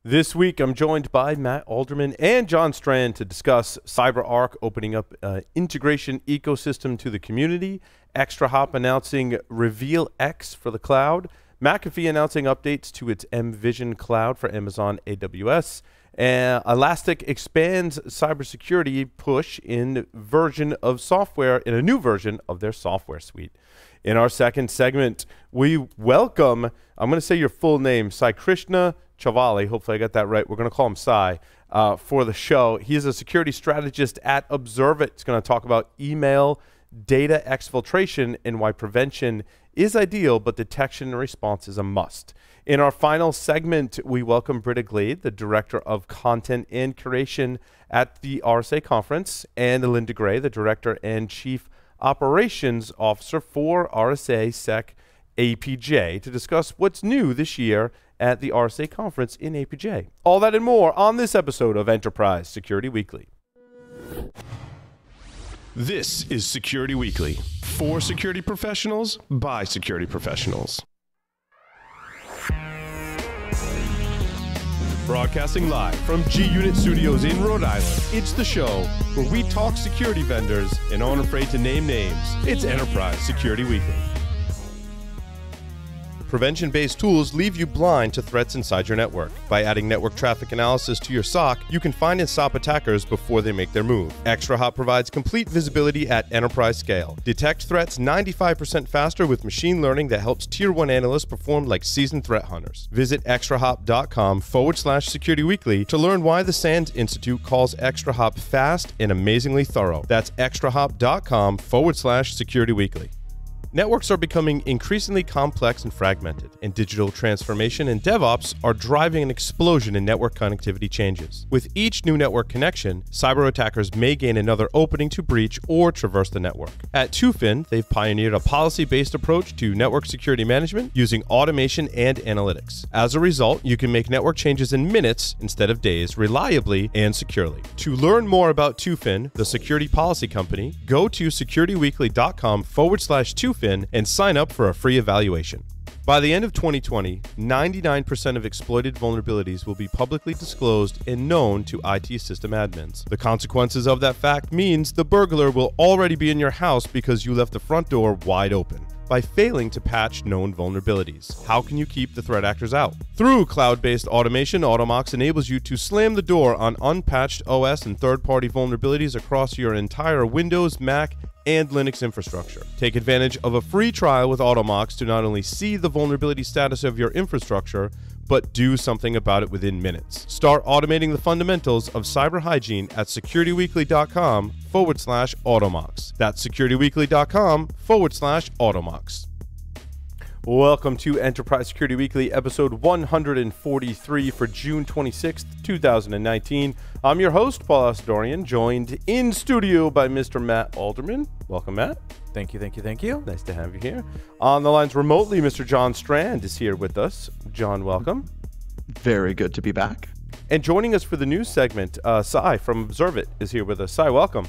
This week, I'm joined by Matt Alderman and John Strand to discuss CyberArk opening up an integration ecosystem to the community, ExtraHop announcing Reveal X for the cloud, McAfee announcing updates to its mVision cloud for Amazon AWS, and Elastic expands cybersecurity push in a new version of their software suite. In our second segment, we welcome, I'm going to say your full name, Sai Krishna Chavali, hopefully I got that right. We're going to call him Sai for the show. He is a security strategist at Observit. He's going to talk about email data exfiltration and why prevention is ideal, but detection and response is a must. In our final segment, we welcome Britta Glade, the Director of Content and Curation at the RSA Conference, and Linda Gray, the Director and Chief Operations Officer for RSA Sec APJ, to discuss what's new this year at the RSA Conference in APJ. All that and more on this episode of Enterprise Security Weekly. This is Security Weekly, for security professionals, by security professionals. Broadcasting live from G-Unit Studios in Rhode Island, it's the show where we talk security vendors and aren't afraid to name names. It's Enterprise Security Weekly. Prevention-based tools leave you blind to threats inside your network. By adding network traffic analysis to your SOC, you can find and stop attackers before they make their move. ExtraHop provides complete visibility at enterprise scale. Detect threats 95% faster with machine learning that helps Tier 1 analysts perform like seasoned threat hunters. Visit extrahop.com/Security Weekly to learn why the SANS Institute calls ExtraHop fast and amazingly thorough. That's extrahop.com/Security Weekly. Networks are becoming increasingly complex and fragmented, and digital transformation and DevOps are driving an explosion in network connectivity changes. With each new network connection, cyber attackers may gain another opening to breach or traverse the network. At Tufin, they've pioneered a policy-based approach to network security management using automation and analytics. As a result, you can make network changes in minutes instead of days, reliably and securely. To learn more about Tufin, the security policy company, go to securityweekly.com/Tufin and sign up for a free evaluation. By the end of 2020, 99% of exploited vulnerabilities will be publicly disclosed and known to IT system admins. The consequences of that fact means the burglar will already be in your house because you left the front door wide open by failing to patch known vulnerabilities. How can you keep the threat actors out? Through cloud-based automation, Automox enables you to slam the door on unpatched OS and third-party vulnerabilities across your entire Windows, Mac, and Linux infrastructure. Take advantage of a free trial with Automox to not only see the vulnerability status of your infrastructure, but do something about it within minutes. Start automating the fundamentals of cyber hygiene at securityweekly.com/Automox. That's securityweekly.com/Automox. Welcome to Enterprise Security Weekly, episode 143 for June 26th, 2019. I'm your host, Paul Asadorian, joined in studio by Mr. Matt Alderman. Welcome, Matt. Thank you, thank you, thank you. Nice to have you here. On the lines remotely, Mr. John Strand is here with us. John, welcome. Very good to be back. And joining us for the news segment, Sai from Observit is here with us. Sai, welcome.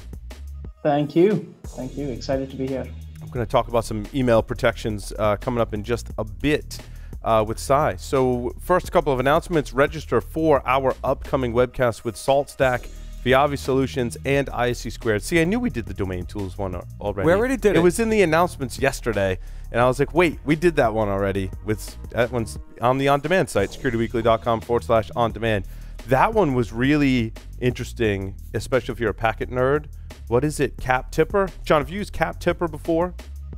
Thank you. Thank you. Excited to be here. I'm going to talk about some email protections coming up in just a bit with Sai. So first, a couple of announcements. Register for our upcoming webcast with SaltStack, Viavi Solutions, and ISC Squared. See, I knew we did the domain tools one already. We already did it. It was in the announcements yesterday, and I was like, wait, we did that one already. That one's on the on-demand site, securityweekly.com/on-demand. That one was really interesting, especially if you're a packet nerd. What is it, Cap Tipper? John, have you used Cap Tipper before?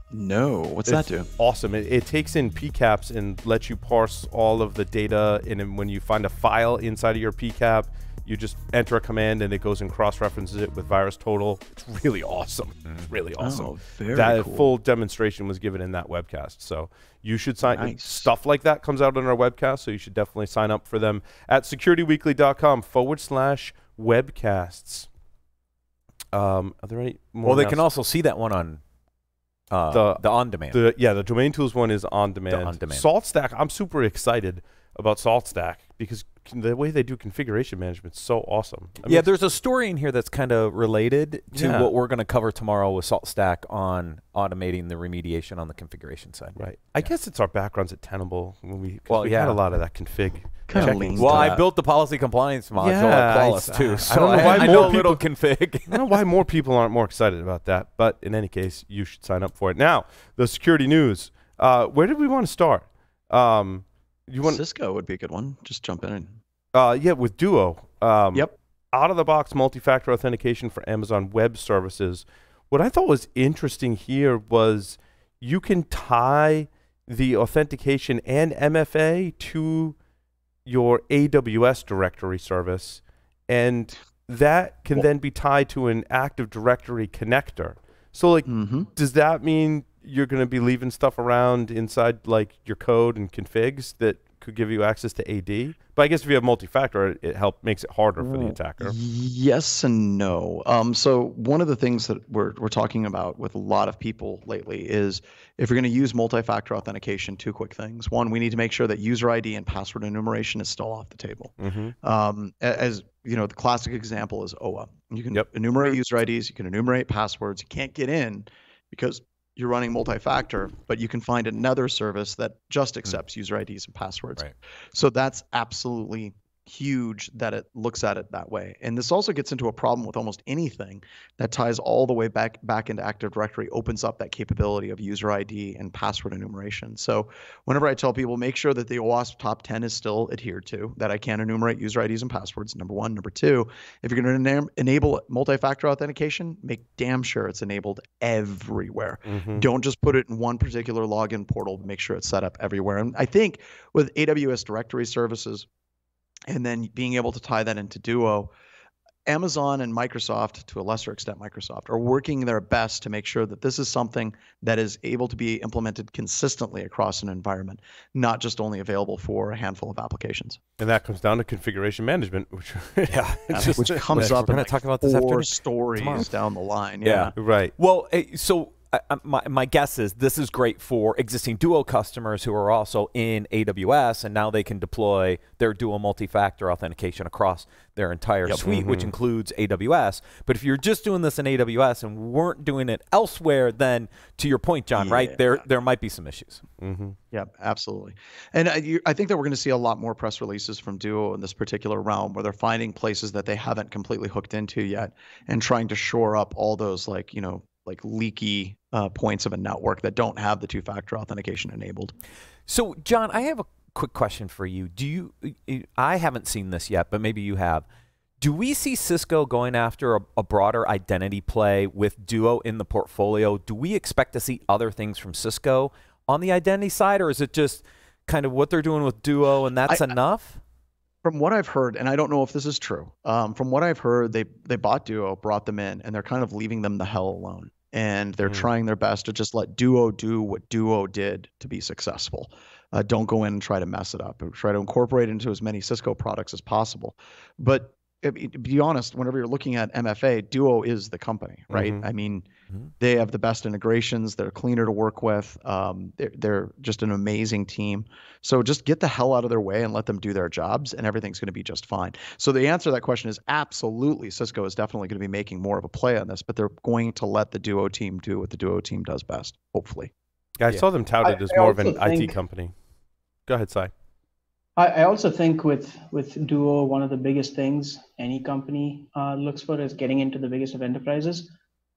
No, what's that do? Awesome. It takes in PCAPs and lets you parse all of the data, and then when you find a file inside of your PCAP, you just enter a command and it goes and cross-references it with VirusTotal. It's really awesome. Really awesome. Oh, very that cool. full demonstration was given in that webcast. So you should sign. Nice. Stuff like that comes out on our webcast, so you should definitely sign up for them at securityweekly.com/webcasts. Are there any more? Well, they can also see that one on the on-demand. The domain tools one is on demand. The on-demand. SaltStack, I'm super excited about SaltStack because the way they do configuration management is so awesome. I mean, there's a story in here that's kind of related to what we're going to cover tomorrow with SaltStack on automating the remediation on the configuration side. Right. I guess it's our backgrounds at Tenable when we had a lot of that config Kind of checking leans Well, to I that. built the policy compliance module Yeah, at Qualys I too, don't so know why I more know a little config. I don't know why more people aren't more excited about that, but in any case, you should sign up for it. Now, the security news. Where did we want to start? You want Cisco would be a good one. Just jump in. yeah, with Duo. Yep. Out of the box multi-factor authentication for Amazon Web Services. What I thought was interesting here was you can tie the authentication and MFA to your AWS directory service, and that can then be tied to an Active Directory connector. So, like, does that mean you're going to be leaving stuff around inside, like, your code and configs that could give you access to AD? But I guess if you have multi-factor, it makes it harder for the attacker. Yes and no. So one of the things that we're talking about with a lot of people lately is if you're going to use multi-factor authentication, two quick things. One, we need to make sure that user ID and password enumeration is still off the table. As you know, the classic example is OA. You can enumerate user IDs, you can enumerate passwords. You can't get in because you're running multi-factor, but you can find another service that just accepts user IDs and passwords. Right. So that's absolutely huge that it looks at it that way. And this also gets into a problem with almost anything that ties all the way back into Active Directory, opens up that capability of user ID and password enumeration. So whenever I tell people, make sure that the OWASP top 10 is still adhered to, that I can enumerate user IDs and passwords, number one. Number two, if you're going to enable multi-factor authentication, make damn sure it's enabled everywhere. Don't just put it in one particular login portal, make sure it's set up everywhere. And I think with AWS directory services, and then being able to tie that into Duo, Amazon and Microsoft, to a lesser extent Microsoft, are working their best to make sure that this is something that is able to be implemented consistently across an environment, not just only available for a handful of applications. And that comes down to configuration management, which which comes up in gonna like talk about this 4 afternoon. stories down the line. Yeah. right. Well, so my guess is this is great for existing Duo customers who are also in AWS, and now they can deploy their Duo multi-factor authentication across their entire suite, which includes AWS. But if you're just doing this in AWS and weren't doing it elsewhere, then to your point, John, right, there might be some issues. Yeah, absolutely. And I think that we're going to see a lot more press releases from Duo in this particular realm, where they're finding places that they haven't completely hooked into yet and trying to shore up all those, like, you know, like leaky points of a network that don't have the two-factor authentication enabled. So, John, I have a quick question for you. I haven't seen this yet, but maybe you have. Do we see Cisco going after a broader identity play with Duo in the portfolio? Do we expect to see other things from Cisco on the identity side, or is it just kind of what they're doing with Duo and that's enough? From what I've heard, and I don't know if this is true, from what I've heard, they bought Duo, brought them in, and they're kind of leaving them the hell alone. And they're trying their best to just let Duo do what Duo did to be successful. Don't go in and try to mess it up. Try to incorporate it into as many Cisco products as possible. But to be honest, whenever you're looking at MFA, Duo is the company, right? I mean, they have the best integrations. They're cleaner to work with. They're just an amazing team. So just get the hell out of their way and let them do their jobs, and everything's going to be just fine. So the answer to that question is absolutely. Cisco is definitely going to be making more of a play on this, but they're going to let the Duo team do what the Duo team does best, hopefully. Yeah, I saw them touted as more of an IT company. Go ahead, Sai. I also think with Duo, one of the biggest things any company looks for is getting into the biggest of enterprises.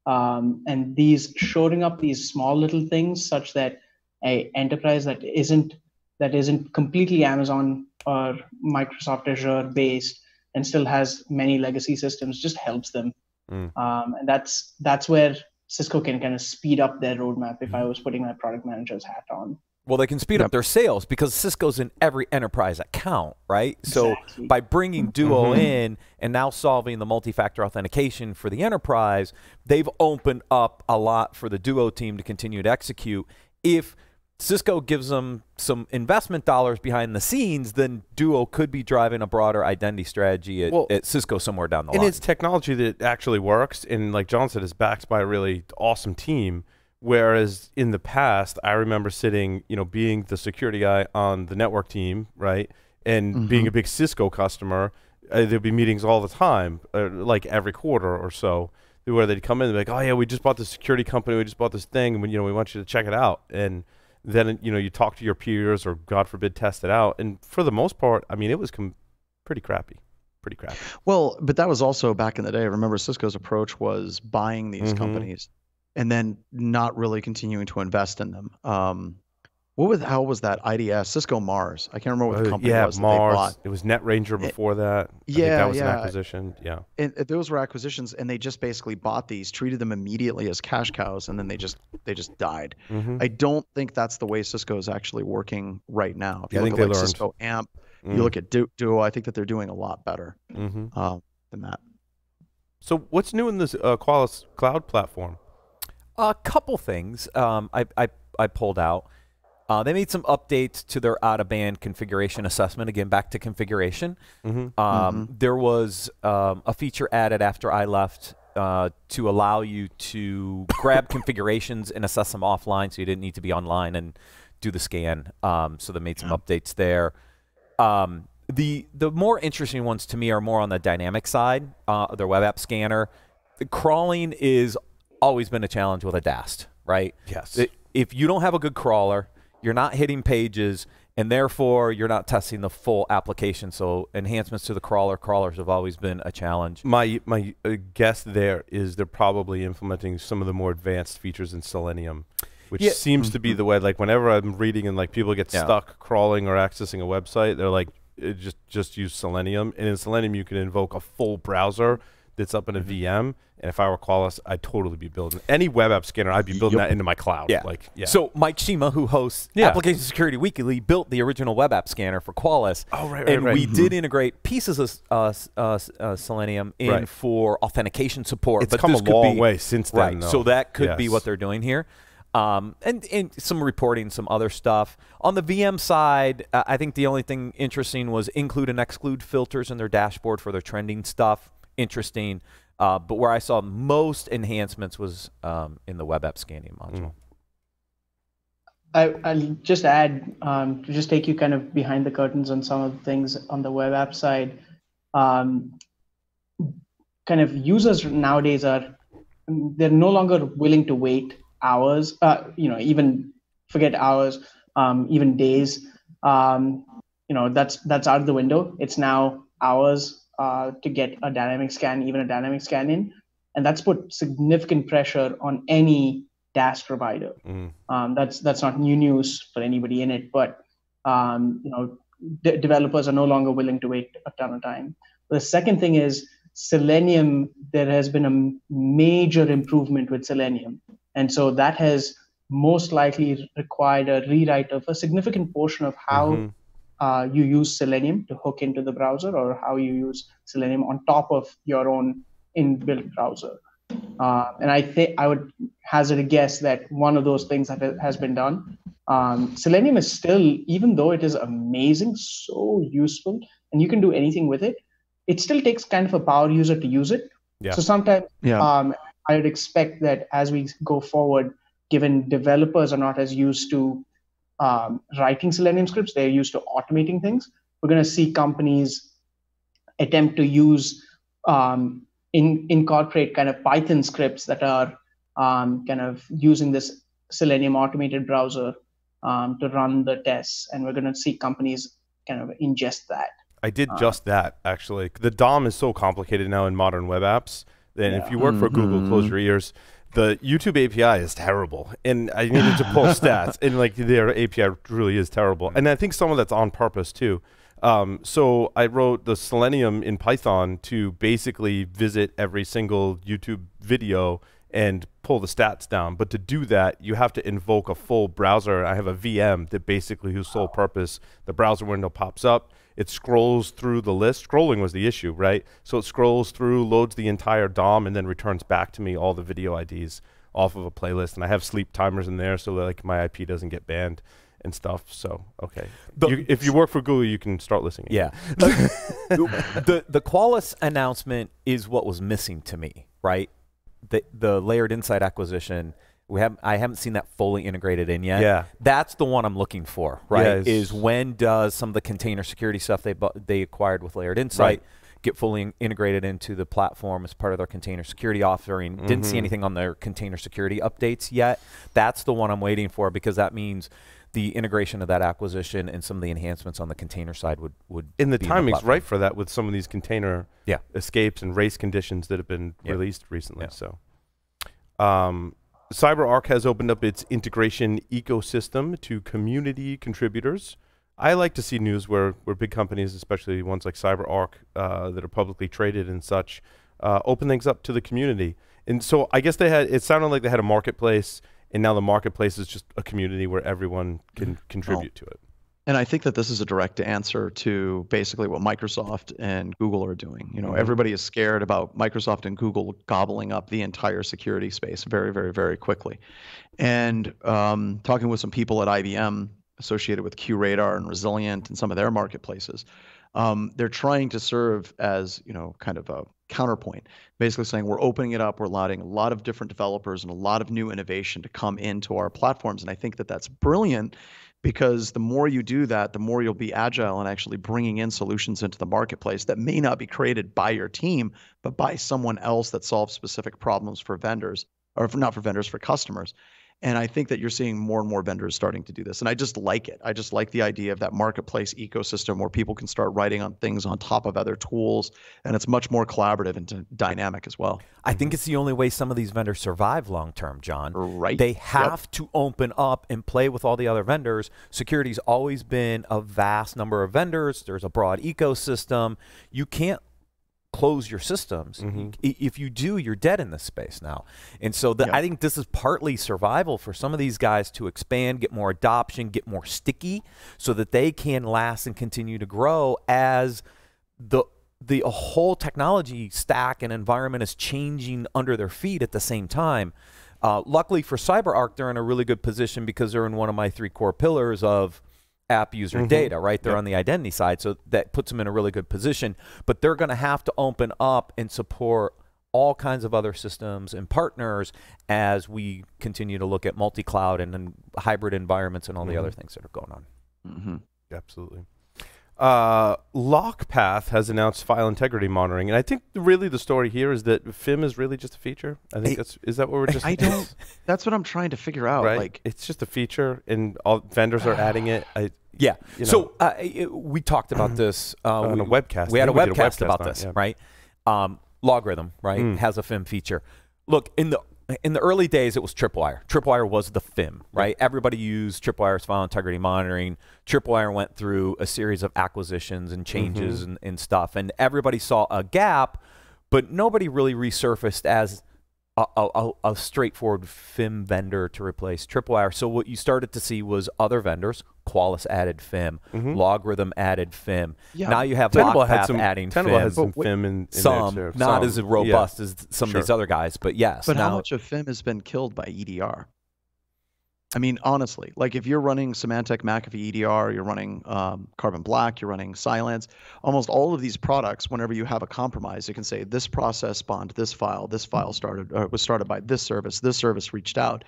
And shoring up these small little things such that a enterprise that isn't completely Amazon or Microsoft Azure based and still has many legacy systems just helps them. And that's where Cisco can kind of speed up their roadmap if I was putting my product manager's hat on. Well, they can speed up their sales because Cisco's in every enterprise account, right? So by bringing Duo in and now solving the multi-factor authentication for the enterprise, they've opened up a lot for the Duo team to continue to execute. If Cisco gives them some investment dollars behind the scenes, then Duo could be driving a broader identity strategy at Cisco somewhere down the line. And it's technology that actually works, and like John said, is backed by a really awesome team. Whereas in the past, I remember sitting, being the security guy on the network team, right, and being a big Cisco customer. There'd be meetings all the time, like every quarter or so, where they'd come in and be like, "Oh yeah, we just bought this security company, we just bought this thing, and we want you to check it out." And then you talk to your peers or God forbid test it out, and for the most part, I mean, it was pretty crappy. Well, but that was also back in the day. Remember, Cisco's approach was buying these companies and then not really continuing to invest in them. How was that IDS? Cisco Mars. I can't remember what the company was. Mars. That they bought. It was NetRanger before that. I think that was an acquisition. Yeah. And those were acquisitions, and they just basically bought these, treated them immediately as cash cows, and then they just died. I don't think that's the way Cisco is actually working right now. If you look at Cisco AMP, you look at Duo, I think that they're doing a lot better than that. So what's new in this Qualys cloud platform? A couple things I pulled out. They made some updates to their out-of-band configuration assessment. Again, back to configuration. There was a feature added after I left to allow you to grab configurations and assess them offline, so you didn't need to be online and do the scan. So they made some updates there. The more interesting ones to me are more on the dynamic side. Their web app scanner. The crawling is always been a challenge with a DAST, right? Yes. If you don't have a good crawler, you're not hitting pages, and therefore you're not testing the full application. So enhancements to the crawlers have always been a challenge. My guess there is they're probably implementing some of the more advanced features in Selenium, which seems to be the way. Like whenever I'm reading and like people get stuck crawling or accessing a website, they're like, just use Selenium. And in Selenium, you can invoke a full browser that's up in a VM. And if I were Qualys, I'd totally be building any web app scanner. I'd be building that into my cloud. So Mike Shima, who hosts Application Security Weekly, built the original web app scanner for Qualys. Oh, right. And we did integrate pieces of Selenium in for authentication support. It's come a long way since then. So that could be what they're doing here. And some reporting, some other stuff. On the VM side, I think the only thing interesting was include and exclude filters in their dashboard for their trending stuff. Interesting. But where I saw most enhancements was in the web app scanning module. I'll just add, to just take you kind of behind the curtains on some of the things on the web app side. Kind of users nowadays they're no longer willing to wait hours, even forget hours, even days. That's out of the window. It's now hours to get a dynamic scan, even a dynamic scan in. And that's put significant pressure on any DAST provider. That's not new news for anybody in it, but developers are no longer willing to wait a ton of time. The second thing is Selenium. There has been a major improvement with Selenium. And so that has most likely required a rewrite of a significant portion of how you use Selenium to hook into the browser, or how you use Selenium on top of your own inbuilt browser. And I would hazard a guess that one of those things that has been done. Selenium is still, even though it is amazing, so useful, and you can do anything with it, it still takes kind of a power user to use it. So sometimes I would expect that as we go forward, given developers are not as used to writing Selenium scripts, they're used to automating things, we're going to see companies attempt to use incorporate kind of Python scripts that are kind of using this Selenium automated browser to run the tests, and we're going to see companies kind of ingest that. I did just that, actually. The DOM is so complicated now in modern web apps. Then if you work for Google, close your ears. The YouTube API is terrible, and I needed to pull stats, and like their API really is terrible. And I think some of that's on purpose too. So I wrote the Selenium in Python to basically visit every single YouTube video and pull the stats down. But to do that, you have to invoke a full browser. I have a VM that basically whose sole purpose, the browser window pops up, it scrolls through the list. Scrolling was the issue, right? So it scrolls through, loads the entire DOM, and then returns back to me all the video IDs off of a playlist. And I have sleep timers in there so that like my IP doesn't get banned and stuff. So, okay. If you work for Google, you can start listening. Yeah. the Qualys announcement is what was missing to me, right? The Layered Insight acquisition, I haven't seen that fully integrated in yet. Yeah. That's the one I'm looking for, right? Yeah, is when does some of the container security stuff they acquired with Layered Insight get fully integrated into the platform as part of their container security offering. Didn't see anything on their container security updates yet. That's the one I'm waiting for, because that means the integration of that acquisition and some of the enhancements on the container side would And the be in timing's platform. right for that with some of these container Yeah. escapes and race conditions that have been Yeah. released recently. Yeah. So, CyberArk has opened up its integration ecosystem to community contributors. I like to see news where big companies, especially ones like CyberArk that are publicly traded and such, open things up to the community. And so I guess it sounded like they had a marketplace, and now the marketplace is just a community where everyone can contribute to it. And I think that this is a direct answer to basically what Microsoft and Google are doing. You know, everybody is scared about Microsoft and Google gobbling up the entire security space very, very, very quickly. And talking with some people at IBM associated with QRadar and Resilient and some of their marketplaces, they're trying to serve as, you know, kind of a counterpoint, basically saying we're opening it up, we're allowing a lot of different developers and a lot of new innovation to come into our platforms. And I think that that's brilliant, because the more you do that, the more you'll be agile and actually bringing in solutions into the marketplace that may not be created by your team, but by someone else that solves specific problems for vendors, or not for vendors, for customers. And I think that you're seeing more and more vendors starting to do this. And I just like it. I just like the idea of that marketplace ecosystem where people can start writing on things on top of other tools. And it's much more collaborative and dynamic as well. I think it's the only way some of these vendors survive long term, John. Right. They have to open up and play with all the other vendors. Security's always been a vast number of vendors. There's a broad ecosystem. You can't close your systems. If you do, you're dead in this space now. And so I think this is partly survival for some of these guys to expand, get more adoption, get more sticky, so that they can last and continue to grow as the whole technology stack and environment is changing under their feet at the same time. Luckily for CyberArk, they're in a really good position because they're in one of my 3 core pillars of app user data, right? They're on the identity side, so that puts them in a really good position. But they're going to have to open up and support all kinds of other systems and partners as we continue to look at multi-cloud and then hybrid environments and all the other things that are going on. Absolutely. LockPath has announced file integrity monitoring, and I think really the story here is that FIM is really just a feature. I think is that what we're just? I don't. That's what I'm trying to figure out. Right? Like, it's just a feature, and all vendors are adding it. Yeah. You know. So we talked about this on a webcast. We had a we did webcast about on it, this, right? Logarithm, right, has a FIM feature. Look, in the early days, it was Tripwire. Tripwire was the FIM, right? Everybody used Tripwire's file integrity monitoring. Tripwire went through a series of acquisitions and changes and stuff, and everybody saw a gap, but nobody really resurfaced as a straightforward FIM vendor to replace Tripwire. So what you started to see was other vendors. Qualys added FIM. Logarithm added FIM. Yeah. Now you have Tenable LockPath adding FIM. Tenable has some FIM in Some, there. not as robust as some of these other guys, but yes. But now, how much of FIM has been killed by EDR? I mean, honestly, like if you're running Symantec McAfee EDR, you're running Carbon Black, you're running Cylance, almost all of these products, whenever you have a compromise, you can say this process spawned this file was started by this service reached out.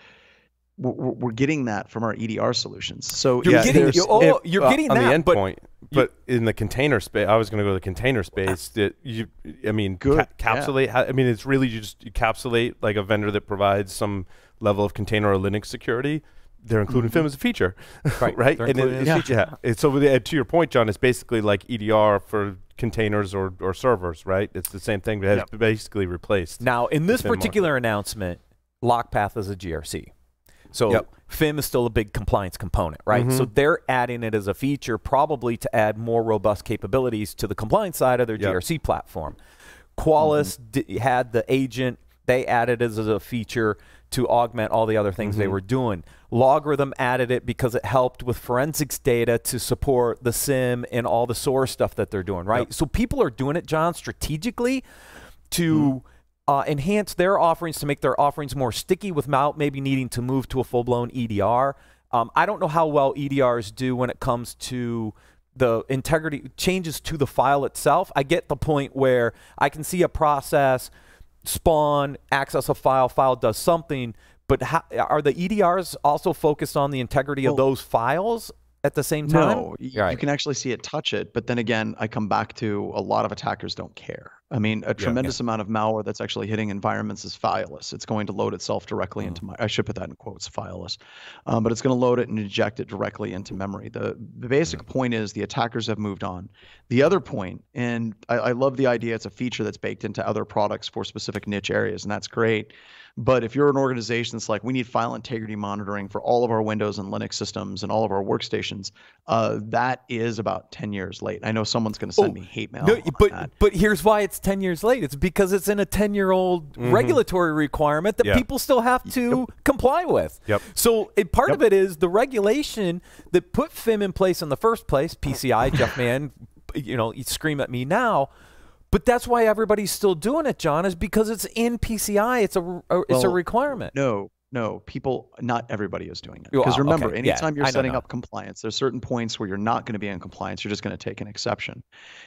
We're getting that from our EDR solutions. So you're getting that on the endpoint, but in the container space, I was going to go to the container space. Capsulate. I mean, it's really you capsulate like a vendor that provides some level of container or Linux security. They're including FIM as a feature, right? And so to your point, John, it's basically like EDR for containers or servers, right? It's the same thing, but it has basically replaced. Now, in this particular announcement, LockPath is a GRC. So FIM is still a big compliance component, right? So they're adding it as a feature probably to add more robust capabilities to the compliance side of their GRC platform. Qualys had the agent. They added it as a feature to augment all the other things they were doing. Logarithm added it because it helped with forensics data to support the SIM and all the SOAR stuff that they're doing, right? So people are doing it, John, strategically to enhance their offerings, to make their offerings more sticky without maybe needing to move to a full-blown EDR. I don't know how well EDRs do when it comes to the integrity changes to the file itself. I get the point where I can see a process spawn, access a file does something, but are the EDRs also focused on the integrity of those files at the same time? No, you can actually see it touch it, but then again, I come back to a lot of attackers don't care. I mean, a tremendous amount of malware that's actually hitting environments is fileless. It's going to load itself directly into I should put that in quotes, fileless, but it's going to load it and inject it directly into memory. The basic point is the attackers have moved on. The other point, and I love the idea, it's a feature that's baked into other products for specific niche areas, and that's great. But if you're an organization that's like, we need file integrity monitoring for all of our Windows and Linux systems and all of our workstations, that is about 10 years late. I know someone's going to send me hate mail. No, but here's why it's 10 years late. It's because it's in a 10-year-old regulatory requirement that people still have to comply with. So part of it is the regulation that put FIM in place in the first place, PCI, Jeff Mann, you scream at me now. But that's why everybody's still doing it, John, is because it's in PCI. It's a requirement. No, not everybody is doing it. Because remember, anytime you're setting up compliance, there's certain points where you're not going to be in compliance. You're just going to take an exception.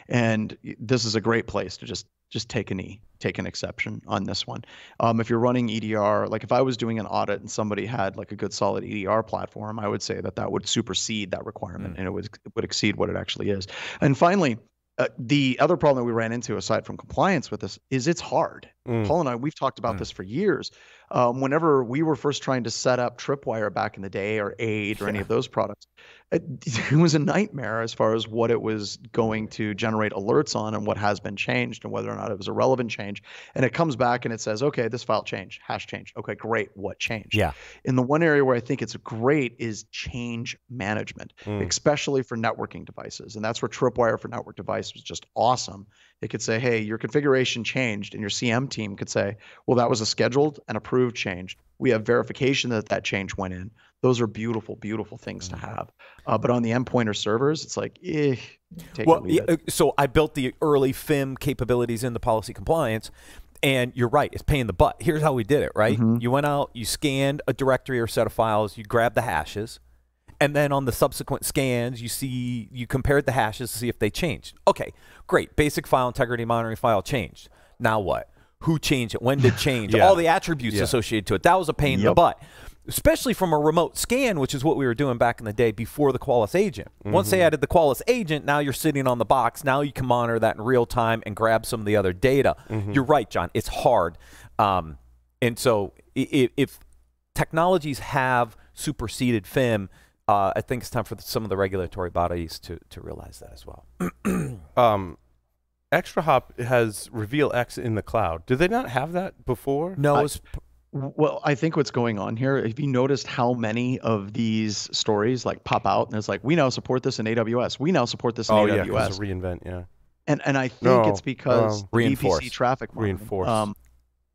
And this is a great place to just take a knee, take an exception on this one. If you're running EDR, like if I was doing an audit and somebody had like a good solid EDR platform, I would say that would supersede that requirement and it would exceed what it actually is. And finally, the other problem that we ran into, aside from compliance with this, is it's hard. Paul and I, we've talked about this for years. Whenever we were first trying to set up Tripwire back in the day, or AID, or any of those products, it was a nightmare as far as what it was going to generate alerts on and what has been changed and whether or not it was a relevant change. And it comes back and it says, okay, this file changed, hash changed. Okay, great. What changed? Yeah. In the one area where I think it's great is change management, especially for networking devices. And that's where Tripwire for network device was just awesome. It could say, hey, your configuration changed, and your CM team could say, well, that was a scheduled and approved change. We have verification that change went in. Those are beautiful, beautiful things to have. But on the endpoint or servers, it's like, take it or leave it. So I built the early FIM capabilities in the policy compliance, and you're right, it's pain in the butt. Here's how we did it, right? You went out, you scanned a directory or set of files, you grabbed the hashes, and then on the subsequent scans, you compared the hashes to see if they changed. Okay, great. Basic file integrity monitoring file changed. Now what? Who changed it? When did it change? All the attributes associated to it. That was a pain in the butt, especially from a remote scan, which is what we were doing back in the day before the Qualys agent. Once they added the Qualys agent, now you're sitting on the box. Now you can monitor that in real time and grab some of the other data. You're right, John. It's hard. And so if technologies have superseded FIM, I think it's time for some of the regulatory bodies to realize that as well. ExtraHop has RevealX in the cloud. Did they not have that before? No. Well, I think what's going on here, have you noticed how many of these stories like pop out and it's like, we now support this in AWS. We now support this in AWS. Yeah, because of reInvent, yeah. And I think it's because Reinforce. VPC traffic monitoring. Reinforce.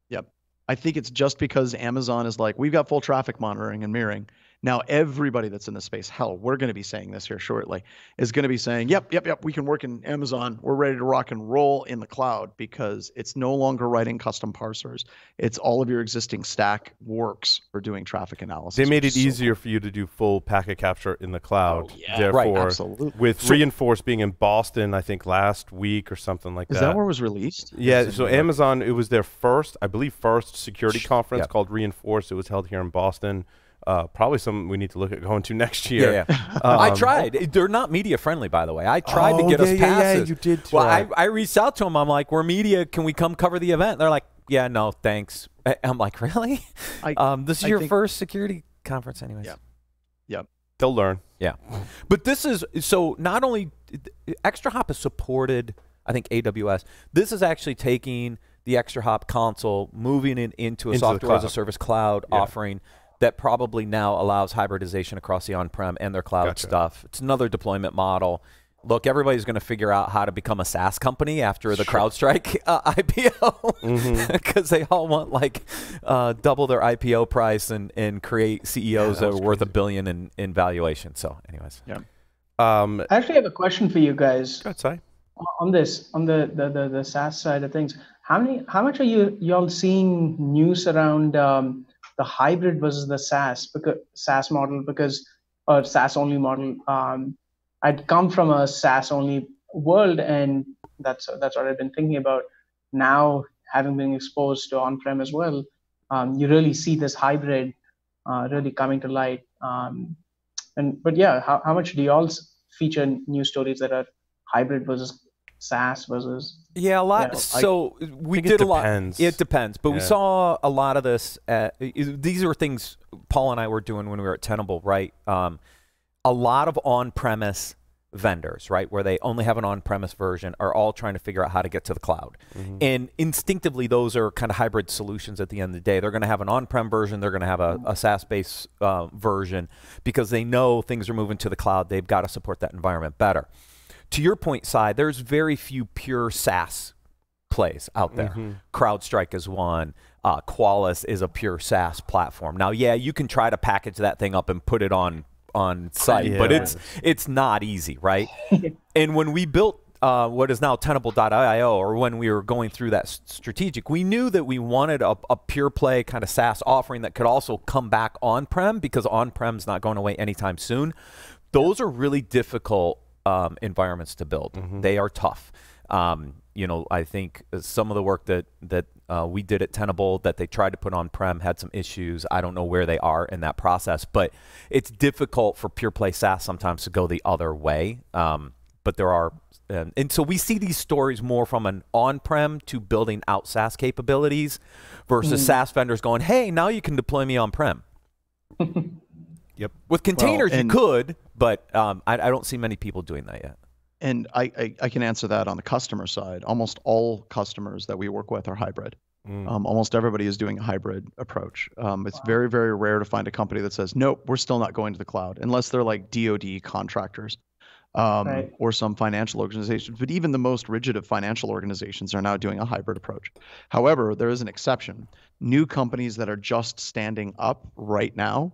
Yep. I think it's just because Amazon is like, we've got full traffic monitoring and mirroring. Now, everybody that's in the space, hell, we're going to be saying this here shortly, is going to be saying, yep, we can work in Amazon. We're ready to rock and roll in the cloud because it's no longer writing custom parsers. It's all of your existing stack works for doing traffic analysis. They made it easier for you to do full packet capture in the cloud. Therefore, absolutely. With Reinforce being in Boston, I think last week or something like that. Is that where it was released? Yeah, so Amazon, it was their first security conference called Reinforce. It was held here in Boston. Probably something we need to look at going to next year. I tried. They're not media friendly, by the way. I tried to get us passes. You did. Well, I reached out to them. I'm like, we're media. Can we come cover the event? They're like, yeah, no, thanks. I'm like, really? This is your first security conference, anyways. Yep. They'll learn. Yeah. But this is so. Not only ExtraHop has supported, I think, AWS. This is actually taking the ExtraHop console, moving it into a software as a service cloud offering that probably now allows hybridization across the on-prem and their cloud stuff. It's another deployment model. Look, everybody's going to figure out how to become a SaaS company after the CrowdStrike IPO because they all want like double their IPO price and create CEOs that are worth $1 billion in valuation. So anyways. I actually have a question for you guys. Go ahead, Si. On this, on the SaaS side of things. How much are y'all seeing news around the hybrid versus the SaaS model or SaaS only model? I'd come from a SaaS only world, and that's what I've been thinking about. Now, having been exposed to on-prem as well, you really see this hybrid really coming to light. But yeah, how much do y'all feature news stories that are hybrid versus SaaS versus? Yeah, a lot. Yeah, So we think did it a lot. depends. It depends, but we Yeah. saw a lot of this. These are things Paul and I were doing when we were at Tenable, right? A lot of on-premise vendors, right, where they only have an on-premise version, are all trying to figure out how to get to the cloud. And instinctively, those are kind of hybrid solutions at the end of the day. They're going to have an on-prem version. They're going to have a SaaS-based version because they know things are moving to the cloud. They've got to support that environment better. To your point, Cy, there's very few pure SaaS plays out there. CrowdStrike is one. Qualys is a pure SaaS platform. Now, yeah, you can try to package that thing up and put it on site, but it's not easy, right? And when we built what is now Tenable.io, or when we were going through that strategic, we knew that we wanted a pure play kind of SaaS offering that could also come back on-prem, because on-prem's not going away anytime soon. Those are really difficult environments to build. They are tough. You know, I think some of the work that we did at Tenable that they tried to put on-prem had some issues. I don't know where they are in that process, but it's difficult for pure play SaaS sometimes to go the other way. But there are, and so we see these stories more from an on-prem to building out SaaS capabilities versus SaaS vendors going, hey, now you can deploy me on-prem. Yep. With containers, you could, but I don't see many people doing that yet. And I can answer that on the customer side. Almost all customers that we work with are hybrid. Almost everybody is doing a hybrid approach. It's very, very rare to find a company that says, nope, we're still not going to the cloud, unless they're like DoD contractors or some financial organizations. But even the most rigid of financial organizations are now doing a hybrid approach. However, there is an exception. New companies that are just standing up right now,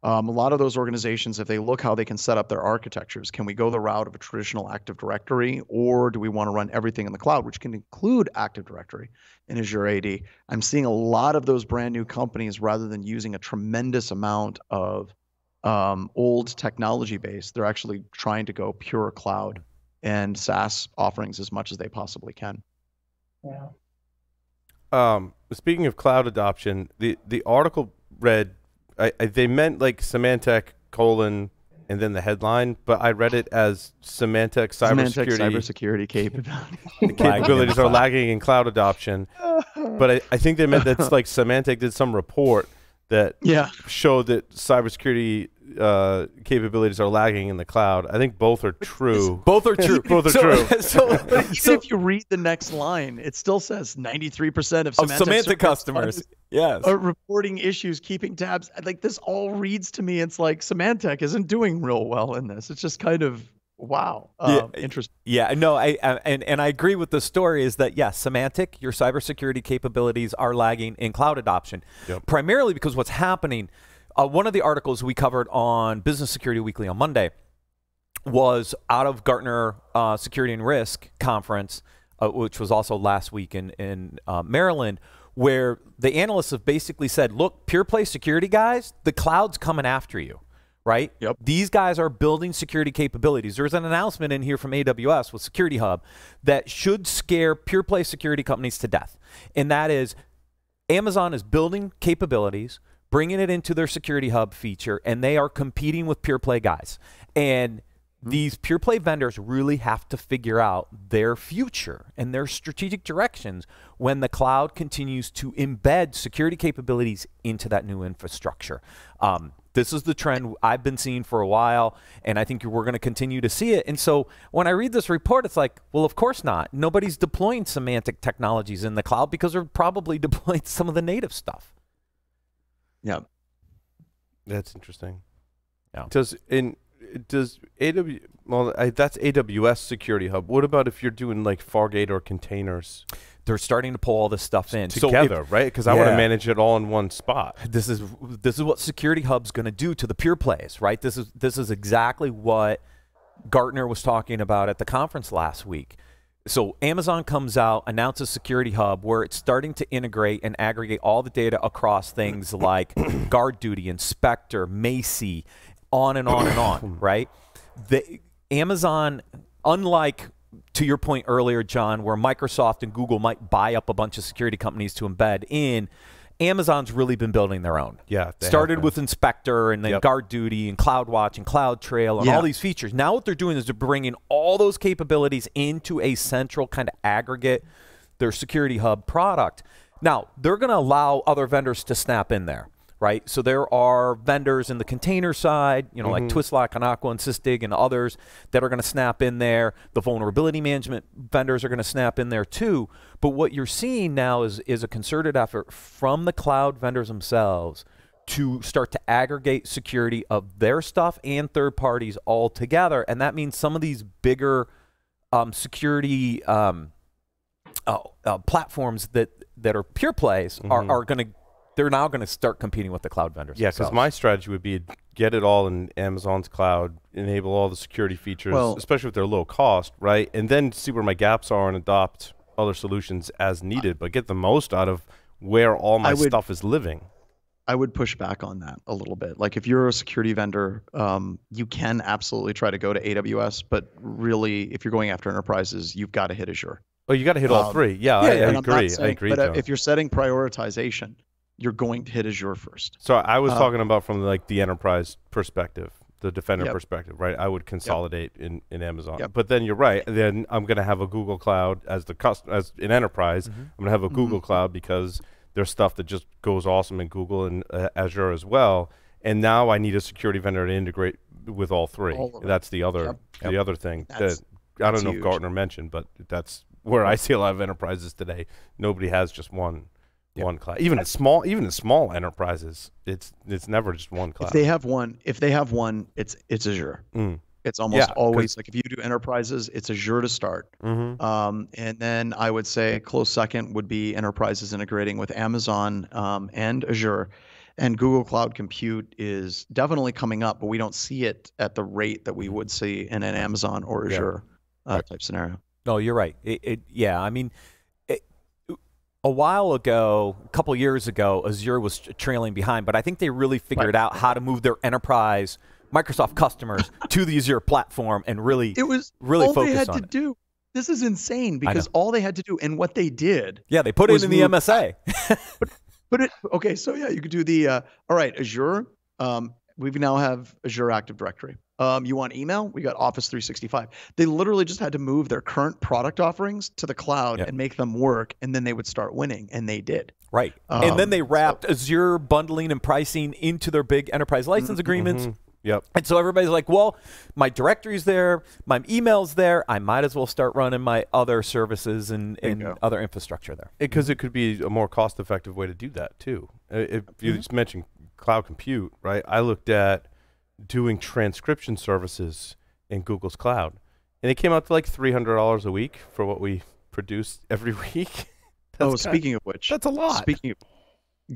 a lot of those organizations, if they look how they can set up their architectures, can we go the route of a traditional Active Directory, or do we want to run everything in the cloud, which can include Active Directory and Azure AD? I'm seeing a lot of those brand new companies, rather than using a tremendous amount of old technology base, they're actually trying to go pure cloud and SaaS offerings as much as they possibly can. Yeah. Speaking of cloud adoption, the article read, they meant like Symantec : and then the headline, but I read it as Symantec cybersecurity capabilities are lagging in cloud adoption. But I think they meant that's like Symantec did some report that showed that cybersecurity capabilities are lagging in the cloud. I think both are true. Both are true. Both are true. But even if you read the next line, it still says 93% of Symantec customers are reporting issues, keeping tabs. Like, this all reads to me, it's like Symantec isn't doing real well in this. It's just kind of, wow, interesting. Yeah, no, I agree with the story is that, yes, Symantec, your cybersecurity capabilities are lagging in cloud adoption, primarily because what's happening. One of the articles we covered on Business Security Weekly on Monday was out of Gartner Security and Risk Conference, which was also last week in Maryland, where the analysts have basically said, look, pure play security guys, the cloud's coming after you. Right? Yep. These guys are building security capabilities. There's an announcement in here from AWS with Security Hub that should scare pure play security companies to death. And that is, Amazon is building capabilities, bringing it into their Security Hub feature, and they are competing with pure play guys. And these pure play vendors really have to figure out their future and their strategic directions when the cloud continues to embed security capabilities into that new infrastructure. This is the trend I've been seeing for a while, and I think we're going to continue to see it. And so when I read this report, it's like, well, of course not. Nobody's deploying Symantec technologies in the cloud because they're probably deploying some of the native stuff. Yeah. That's interesting. Yeah. Does AWS, well, that's AWS Security Hub. What about if you're doing like Fargate or containers? They're starting to pull all this stuff in together, right? Because I want to manage it all in one spot. This is what Security Hub's going to do to the pure plays, right? This is exactly what Gartner was talking about at the conference last week. So Amazon comes out, announces Security Hub, where it's starting to integrate and aggregate all the data across things like GuardDuty, Inspector, Macie, on and on and on, right? Amazon, unlike, to your point earlier, John, where Microsoft and Google might buy up a bunch of security companies to embed in, Amazon's really been building their own. Yeah, they Started have been. with Inspector and then Yep. GuardDuty and CloudWatch and CloudTrail and Yeah. all these features. Now what they're doing is they're bringing all those capabilities into a central kind of aggregate, their Security Hub product. Now, they're going to allow other vendors to snap in there, right? So there are vendors in the container side, you know, like Twistlock, Anaqua, and Sysdig and others that are going to snap in there. The vulnerability management vendors are going to snap in there too. But what you're seeing now is a concerted effort from the cloud vendors themselves to start to aggregate security of their stuff and third parties all together. And that means some of these bigger security platforms that are pure plays are going to, they're now going to start competing with the cloud vendors. Yeah, because themselves. my strategy would be get it all in Amazon's cloud, enable all the security features, Well- especially if they're low cost, right? And then see where my gaps are and adopt other solutions as needed, but get the most out of where all my stuff is living. I would push back on that a little bit. Like if you're a security vendor, you can absolutely try to go to AWS, but really, if you're going after enterprises, you've got to hit Azure. Oh, you got to hit all three. Yeah, I And I'm not agree. saying- I agree. But John. if you're setting prioritization, you're going to hit Azure first. So I was talking about from like the enterprise perspective, the defender Yep. perspective, right? I would consolidate in Amazon. Yep. But then you're right. Then I'm going to have a Google Cloud as the as an enterprise. I'm going to have a Google Cloud because there's stuff that just goes awesome in Google and Azure as well. And now I need a security vendor to integrate with all three. All of it. That's the other Yep. the other thing That's- that I don't that's know huge. if Gartner mentioned, but that's where I see a lot of enterprises today. Nobody has just one cloud. Even the small enterprises, it's never just one cloud. If they have one, it's Azure. It's almost Yeah, always like if you do enterprises, it's Azure to start. And then I would say close second would be enterprises integrating with Amazon and Azure. And Google Cloud Compute is definitely coming up, but we don't see it at the rate that we would see in an Amazon or Azure type scenario. No, you're right. Yeah, I mean, a while ago, a couple years ago, Azure was trailing behind, but I think they really figured out how to move their enterprise Microsoft customers to the Azure platform and really It was really all they focus had on to it. do. This is insane because all they had to do and what they did. Yeah, they put it was in the move- MSA. Okay, so yeah, you could do the all right, Azure. We now have Azure Active Directory. You want email? We got Office 365. They literally just had to move their current product offerings to the cloud and make them work, and then they would start winning, and they did. Right. And then they wrapped Azure bundling and pricing into their big enterprise license agreements. Yep. And so everybody's like, well, my directory's there, my email's there, I might as well start running my other services and other infrastructure there. Because it could be a more cost-effective way to do that too. If you just mentioned cloud compute, right? I looked at doing transcription services in Google's cloud, and it came out to like $300 a week for what we produce every week. Speaking of which, that's a lot. Speaking of,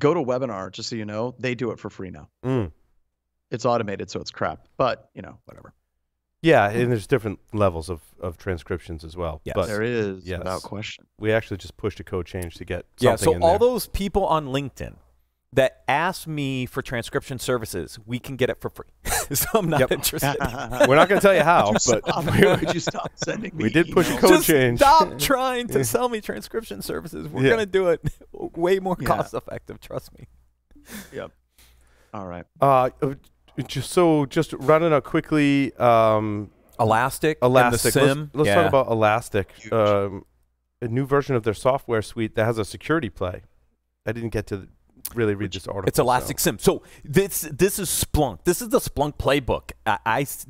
go to Webinar, just so you know, they do it for free now. It's automated, so it's crap, but whatever. Yeah, and there's different levels of transcriptions as well. Yes. But There is, yes. without question. we actually just pushed a code change to get something So in all there. those people on LinkedIn that ask me for transcription services, we can get it for free. So I'm not interested. We're not going to tell you how, but Would you stop sending me we did push a emails? code Just change. stop trying to sell me transcription services. We're Yeah. going to do it way more Yeah. cost effective, trust me. Yep. All right. Just running out quickly. Elastic. Elastic. And the SIM. Let's Yeah. talk about Elastic. Huge. A new version of their software suite that has a security play. I didn't get to really read this article. It's Elastic SIM. So this is Splunk. This is the Splunk playbook.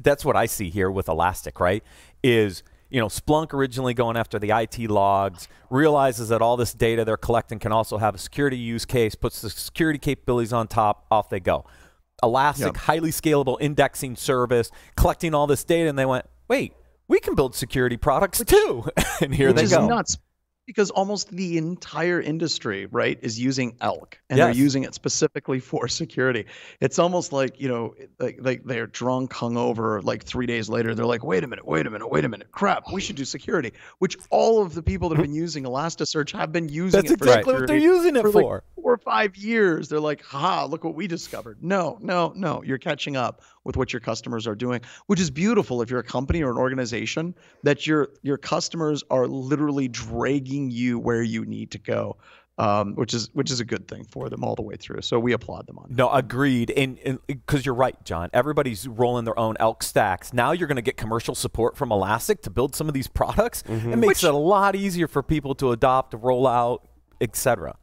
That's what I see here with Elastic, right? Is Splunk originally going after the IT logs, realizes that all this data they're collecting can also have a security use case, puts the security capabilities on top, off they go. Elastic, highly scalable indexing service, collecting all this data, and they went, wait, we can build security products too. And here Which they is go. nuts because almost the entire industry, right, is using Elk, and Yes. they're using it specifically for security. It's almost like like they're drunk, hungover. Like 3 days later, they're like, wait a minute, crap, we should do security. Which all of the people that have been using Elasticsearch have been using. That's it for exactly what they're security using it like for. 4 or 5 years. They're like, ha, look what we discovered. No, you're catching up with what your customers are doing, which is beautiful if you're a company or an organization that your customers are literally dragging you where you need to go. which is a good thing for them all the way through. So we applaud them on that. No, agreed. And because you're right, John, everybody's rolling their own Elk stacks. Now you're going to get commercial support from Elastic to build some of these products. It makes it a lot easier for people to adopt, to roll out, etc.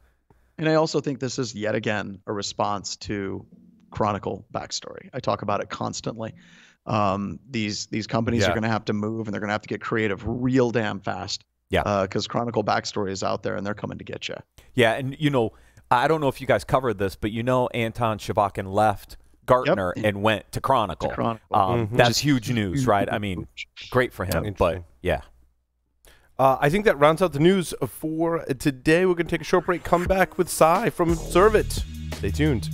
And I also think this is yet again a response to Chronicle backstory. I talk about it constantly. These companies are going to have to move, and they're going to have to get creative real damn fast. Yeah. Because Chronicle backstory is out there, and they're coming to get you. Yeah, and I don't know if you guys covered this, but Anton Shavakin left Gartner and went to Chronicle. That's huge news, right? I mean, great for him, but yeah. I think that rounds out the news for today. We're going to take a short break, come back with Cy from Observe It. Stay tuned.